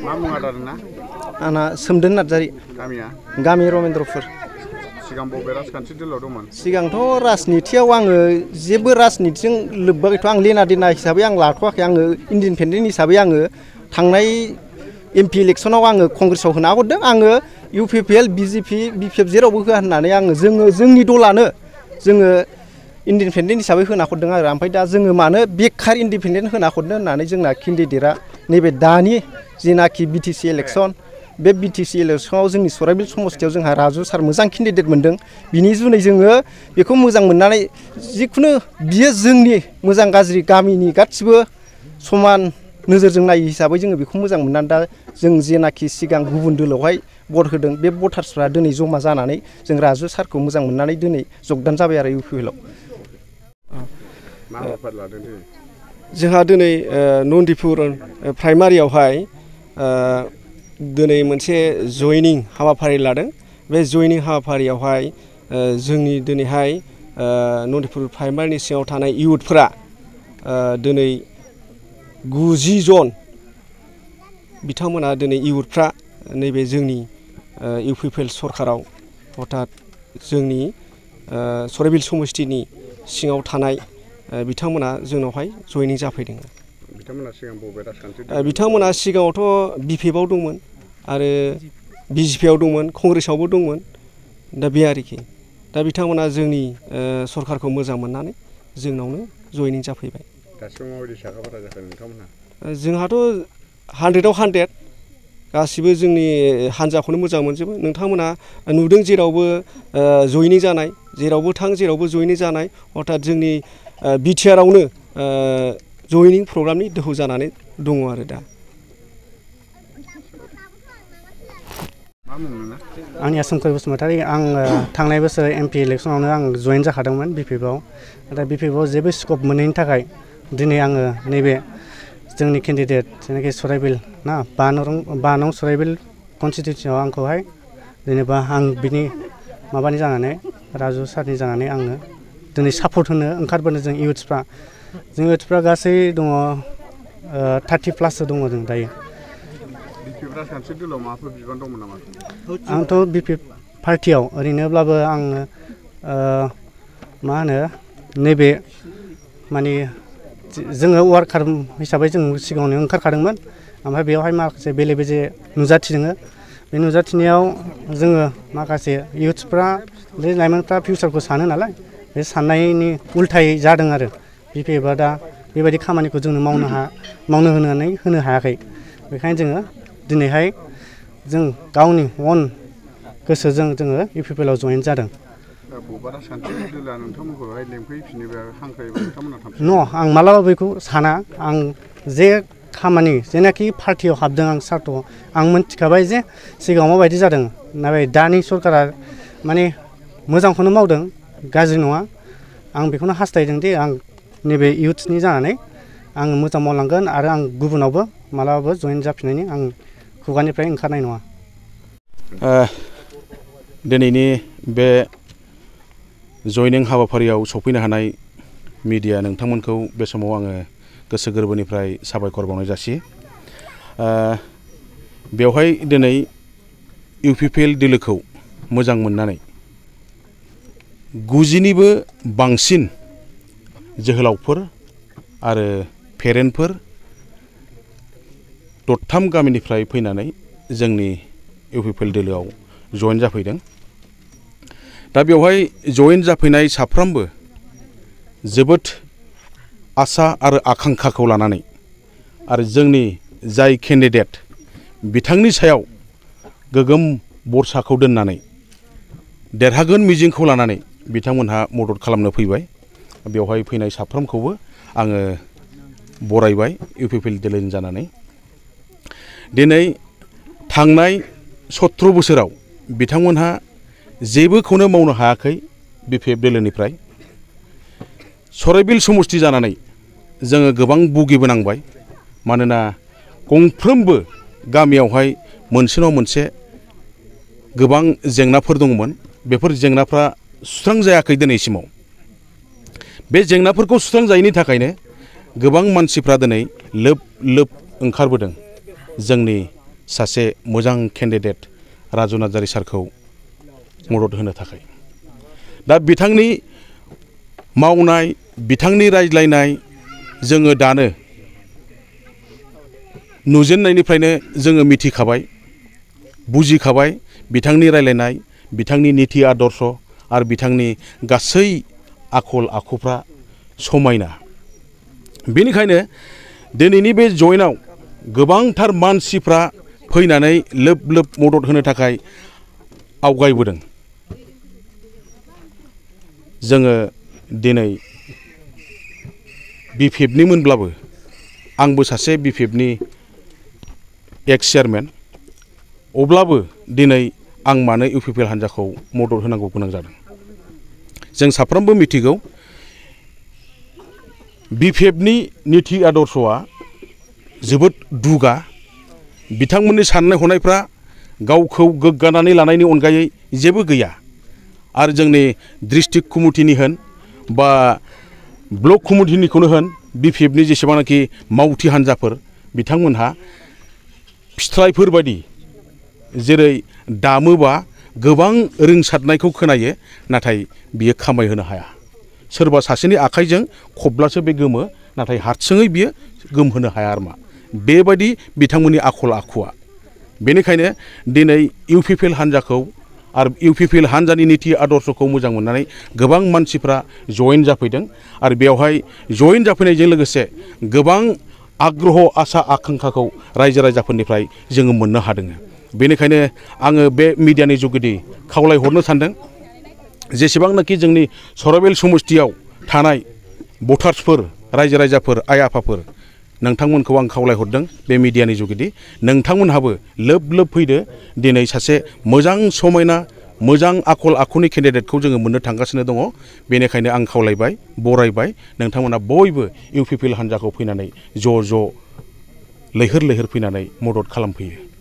मा मुं आदारना? आंना सोमदोन नार्जारि। गामिया? गामि रमेन्द्रपुर। सिगां बबे राजखान्थि दोलोआव दंमोन? सिगांथ' राजनितियाव आङो जेबो राजनितिजों लोब्बा गैथ'आ। आं लेना देना हिसाबै आं लाथ'वाखै। आङो इन्डिपेन्डेन्ट हिसाबै आङो थांनाय एमपि इलेक्सनाव आङो कंग्रेसआव होना हरदों। आङो UPPL, BJP, BPF जेरावबो होआ होननानै जोंनि दलानो जोङो इन्डिपेन्डेन्ट हिसाबै होना हरदों आरो। ओमफ्राय दा जोङो मानो बेखार इन्डिपेन्डेन्ट होना हरदों होननानै जोंना केन्डिडेटआ नैबे दानि जिनाखि BTC इलेक्सन, बे BTC इलेक्सनाव जोंनि सराइबिल समस्तियाव जोंहा राजु सार मोजां केन्डिडेट मोनदों। बिनि जुनै जोङो बेखौ मोजां मोननानै जिखुनु बियो जोंनि मोजां गाज्रि गामिनि गासिबो समान नोजोरजों नायो हिसाबै जोङो बेखौ मोजां मोननानै दा जों जेनाखि सिगां गुबुन दोलोआवहाय भट होदों बे भटार्सफ्रा दिनै जमा जानानै जों राजु सारखौ मोजां मोननानै दिनै जगदान जाबाय आरो UPPLआव। मा हाबाफारि लादों दिनै? जोंहा दिनै नन्दिपुर प्राइमारियावहाय दिनै मोनसे जयनिं हाबाफारि लादों। बे जयनिं हाबाफारियावहाय जोंनि दिनैहाय नन्दिपुर प्राइमारिनि सिङाव थानाय इउथफोरा दिनै 90 जन बिथांमोना दिनै इउथफ्रा नैबे जोंनि UPPL सरकाराव अर्थात जोंनि सराइबिल समस्तिनि सिङाव थानाय बिथांमोना जोंनावहाय जयनिं जाफैदों। बिथांमोना सिगां बबे राजखान्थि? बिथांमोना सिगाङावथ' BPFआव दंमोन आरो BJPआव दंमोन, कंग्रेसआवबो दंमोन। दा बे आरोखि दा बिथांमोना जोंनि सरकारखौ मोजां मोननानै जोंनावनो जयनिं जाफैबाय। दासिमाव माबायदि साखाफारा जाखो नोंथांमोनहा? जोंहाथ' 100आव 100 गासिबो जोंनि हान्जाखौनो मोजां मोनजोबो। नोंथांमोना नुदों जेरावबो जयनिं जानाय, जेरावबो थां जेरावबो जयनिं जानाय। अर्थात जोंनि BTRआवनो जयनिं प्रग्रामनि दोहौ जानानै दङ आरो दा। मा मुं नोंना? आंनिया सोमखोर बसुमतारी। आं थांनाय बोसोर MP इलेक्सनावनो आं जयेन जाखादोंमोन BPFआव। दा BPFआव जेबो स्कप मोनैनि थाखाय दिनै आङो नैबे जोंनि केन्डिडेट जेनाखि सराइबिल ना 5 नं सराइबिल कनस्टिटिउन्सियाव आंखौहाय जेनेबा आं बिनि माबानि जानानै राजु सारनि जानानै आङो दिनै सापर्ट होनो ओंखारबोनो जों इउथ्सफ्रा गासै दङ 30+ दङ जों दायो। BPF राजखान्थि दोलोआव माबाफोर बिबान दंमोन नामा? आंथ' BPF पार्टियाव ओरैनोब्लाबो आङो मा होनो नैबे माने जोङो वार्कार हिसाबै जों सिगाङावनो ओंखारखादोंमोन। ओमफ्राय बेवहाय माखासे बेले बेजे नुजाथिदोङो। बे नुजाथिनायाव जोङो माखासे इउथ्सफ्रा लाइमोनफ्रा फिउचारखौ सानो नालाय, बे साननायनि उल्थायै जादों आरो BPFआ दा बेबायदि खामानिखौ जोंनो मावनो होनो हायाखै। बेखायनो जोङो दिनैहाय जों गावनि अन गोसोजों जोङो UPPLआव जयेन जादों। बबेबा राजखान्थि दोलोआ नोंथांमोनखौहाय लेंफैफिनोबा हांख्रायोबा नोंथांमोना थांफिनो? न' आं मालाबा बेखौ साना। आं जे खामानि जेनाखि पार्टियाव हाबदों आं सार्थ'आव आं मिथिखाबाय जे सिगाङाव माबायदि जादों। नाथाय दानि सरकारा माने मोजांखौनो मावदों, गाज्रि नङा। आं बेखौनो हास्थायदों दि आं नैबे इउथ्सनि जानानै आं मोजां मावलांगोन आरो आं गुबुनावबो मालाबाबो जयेन जाफिननायनि आं खुगानिफ्राय ओंखारनाय नङा। दिनैनि बे जयनिं हाबाफारियाव सफैनो हानाय मिडिया नोंथांमोनखौ बे समाव आङो गोसो गोरबोनिफ्राय साबायखर बावनाय जासियो। बेवहाय दिनै UPPL दोलोखौ मोजां मोननानै 90निबो बांसिन जोहोलावफोर आरो पेरेन्टफोर 3 गामिनिफ्राय फैनानै जोंनि UPPL दोलोआव जयेन जाफैदों। दा बेवहाय जयेन जाफैनाय साफ्रोमबो जोबोद आसा आरो आकांक्षाखौ लानानै आरो जोंनि जाय केन्डिडेट बिथांनि सायाव गोगोम बरसाखौ दोननानै देरहागोन मिजिंखौ लानानै बिथांमोनहा मदद खालामनो फैबाय। बेवहाय फैनाय साफ्रोमखौबो आङो बरायबाय UPPL दोलोनि जानानै। दिनै थांनाय 17 बोसोराव बिथांमोनहा जेबोखौनो मावनो हायाखै BPF दोलोनिफ्राय। सराइबिल समस्ति जानानै जोङो गोबां भुगिबोनांबाय। मानोना गंफ्रोमबो गामियावहाय मोनसे नङा मोनसे गोबां जेंनाफोर दंमोन। बेफोर जेंनाफ्रा सुस्रांजायाखै दिनैसिमाव। बे जेंनाफोरखौ सुस्रांजायैनि थाखायनो गोबां मानसिफ्रा दिनै लोब लोब ओंखारबोदों जोंनि सासे मोजां केन्डिडेट राजु नार्जारि सारखौ मदद होनो थाखाय। दा बिथांनि मावनाय बिथांनि रायज्लायनाय जोङो दानो नुजेननायनिफ्रायनो जोङो मिथिखाबाय बुजिखाबाय बिथांनि रायज्लायनाय बिथांनि नीति आदर्श आरो बिथांनि गासै आखल आखुफ्रा समायना। बेनिखायनो दिनैनि बे जयेनाव गोबांथार मानसिफ्रा फैनानै लोब लोब मदद होनो थाखाय आवगायबोदों। जोङो दिनै BPF मोनब्लाबो आंबो सासे BPFनि एक्स चेयारमेन, अब्लाबो दिनै आं मानो UPPL हान्जाखौ मदद होनांगौ गोनां जादों। जों साफ्रोमबो मिथिगौ BPFनि नीति आदर्शआ जोबोद दुगा। बिथांमोननि साननाय हनायफ्रा गावखौ गोग्गानानै लानायनि अनगायै जेबो गैया। आरो जोंनि डिस्ट्रिक्ट कमिटिनि होन बा ब्लक कमिटिनिखौनो होन BPFनि जेसेबांनाखि मावथि हान्जाफोर बिथांमोनहा फिथाइफोर बायदि जेरै दामोबा गोबां रोंसारनायखौ खोनायो, नाथाय बियो खामायहोनो हाया। सोरबा सासेनि आखाइजों खबब्लासो बे गोमो, नाथाय हारसिङै बियो गोमहोनो हाया आरमा। बेबायदि बिथांमोननि आखल आखुआ। बेनिखायनो दिनै UPPL हान्जाखौ आरो UPPL हान्जानि नीति आदर्शखौ मोजां मोननानै गोबां मानसिफ्रा जयेन जाफैदों आरो बेवहाय जयेन जाफैनायजों लोगोसे गोबां आग्रह आसा आकांक्षाखौ रायजो राजाफोरनिफ्राय जोङो मोननो हादों। बेनिखायनो आङो बे मिडियानि जुगेदि खावलायहरनो सानदों जेसेबांनाखि जोंनि सराइबिल समष्टियाव थानाय भटार्सफोर रायजो राजाफोर आइ आफाफोर नोंथांमोनखौ आं खावलायहरदों बे मिडियानि जुगेदि नोंथांमोनहाबो लोब लोब फैदो। दिनै सासे मोजां समायना मोजां आखल आखुनि केन्डिडेटखौ जोङो मोननो थांगासिनो दङ। बेनिखायनो आं खावलायबाय बरायबाय नोंथांमोना बयबो UPPL हान्जाखौ फैनानै ज' ज' लैहोर लैहोर फैनानै मदद खालामफैयो।